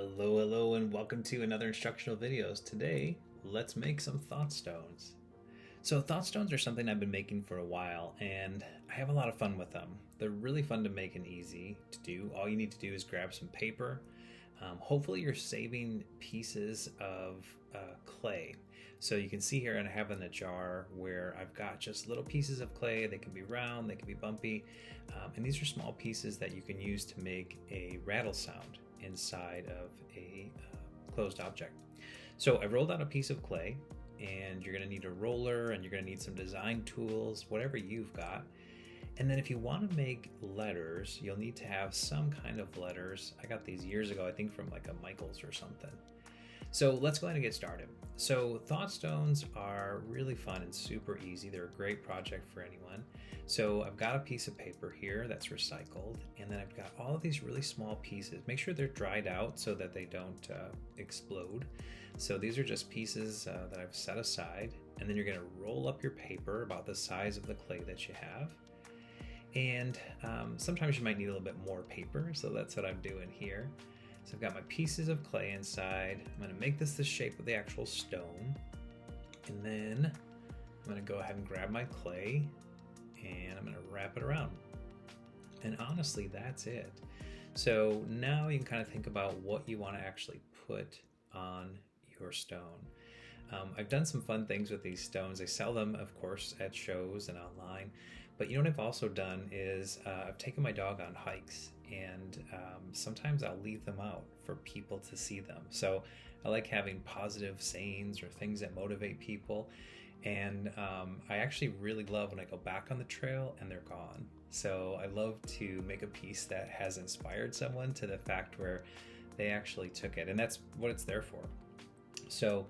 Hello, and welcome to another instructional videos. Today, let's make some thought stones. So thought stones are something I've been making for a while, and I have a lot of fun with them. They're really fun to make and easy to do. All you need to do is grab some paper. Hopefully you're saving pieces of clay. So you can see here I have in a jar where I've got just little pieces of clay. They can be round, they can be bumpy, and these are small pieces that you can use to make a rattle sound inside of a closed object. So I rolled out a piece of clay, and you're going to need a roller, and you're going to need some design tools, whatever you've got. And then if you want to make letters, you'll need to have some kind of letters. I got these years ago, I think from like a Michaels or something. So let's go ahead and get started. So thought stones are really fun and super easy. They're a great project for anyone. So I've got a piece of paper here that's recycled, and then I've got all of these really small pieces. Make sure they're dried out so that they don't explode. So these are just pieces that I've set aside, and then you're going to roll up your paper about the size of the clay that you have. And sometimes you might need a little bit more paper, so that's what I'm doing here. So I've got my pieces of clay inside. I'm going to make this the shape of the actual stone. And then I'm going to go ahead and grab my clay and I'm going to wrap it around. And honestly, that's it. So now you can kind of think about what you want to actually put on your stone. I've done some fun things with these stones. They sell them, of course, at shows and online. But you know what I've also done is I've taken my dog on hikes, and sometimes I'll leave them out for people to see them. So I like having positive sayings or things that motivate people. And I actually really love when I go back on the trail and they're gone. So I love to make a piece that has inspired someone to the fact where they actually took it. And that's what it's there for. So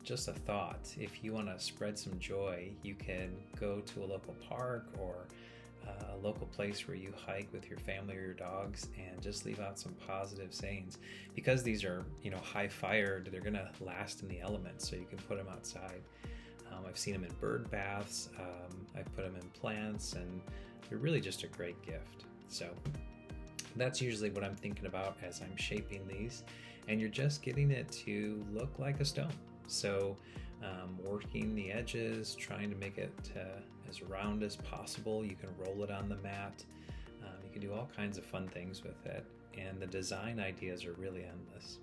just a thought, if you want to spread some joy, you can go to a local park or a local place where you hike with your family or your dogs and just leave out some positive sayings. Because these are, high fired, they're going to last in the elements, so you can put them outside. I've seen them in bird baths, I've put them in plants, and they're really just a great gift. So that's usually what I'm thinking about as I'm shaping these, and you're just getting it to look like a stone. So working the edges, trying to make it as round as possible. You can roll it on the mat. You can do all kinds of fun things with it, and the design ideas are really endless.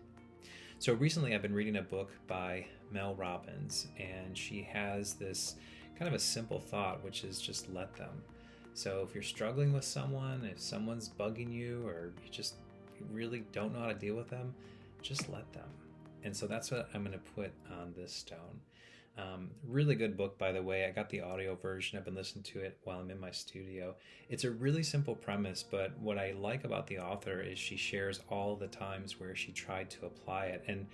So recently I've been reading a book by Mel Robbins, and she has this kind of a simple thought, which is just let them. So if you're struggling with someone, if someone's bugging you, or you really don't know how to deal with them, just let them. And so that's what I'm going to put on this stone. Really good book, by the way. I got the audio version. I've been listening to it while I'm in my studio. It's a really simple premise, but what I like about the author is she shares all the times where she tried to apply it, and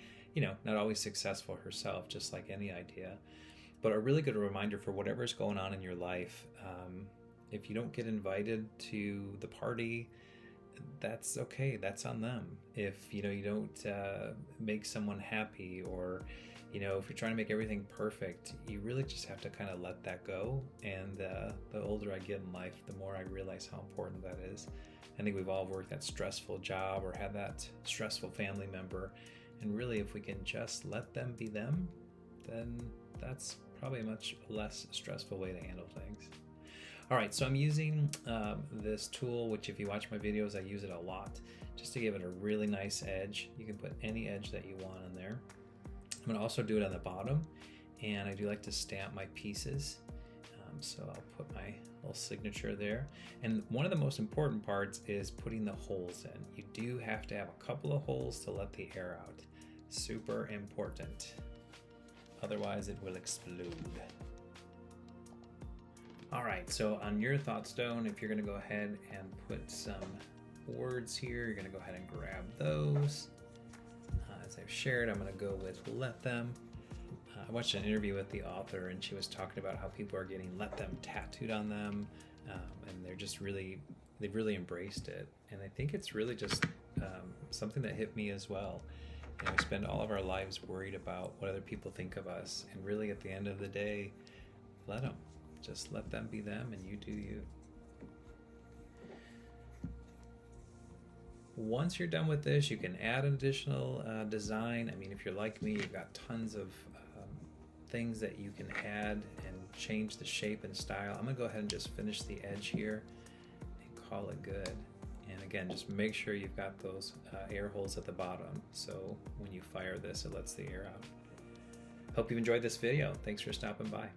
not always successful herself, just like any idea, but a really good reminder for whatever's going on in your life. If you don't get invited to the party, that's okay. That's on them. If you don't make someone happy, or if you're trying to make everything perfect, you really just have to kind of let that go. And the older I get in life, the more I realize how important that is. I think we've all worked that stressful job or had that stressful family member, and really if we can just let them be them, then that's probably a much less stressful way to handle things. All right, so I'm using this tool, which if you watch my videos, I use it a lot, just to give it a really nice edge. You can put any edge that you want in there. I'm gonna also do it on the bottom, and I do like to stamp my pieces. So I'll put my little signature there. And one of the most important parts is putting the holes in. You do have to have a couple of holes to let the air out. Super important. Otherwise it will explode. All right, so on your thought stone, if you're going to go ahead and put some words here, you're going to go ahead and grab those. As I've shared, I'm going to go with let them. I watched an interview with the author, and she was talking about how people are getting let them tattooed on them, and they've really embraced it. And I think it's really just something that hit me as well. We spend all of our lives worried about what other people think of us, and really at the end of the day, let them. Just let them be them, and you do you. Once you're done with this, you can add an additional design. I mean, if you're like me, you've got tons of things that you can add and change the shape and style. I'm gonna go ahead and just finish the edge here and call it good. And again, just make sure you've got those air holes at the bottom, so when you fire this, it lets the air out. Hope you've enjoyed this video. Thanks for stopping by.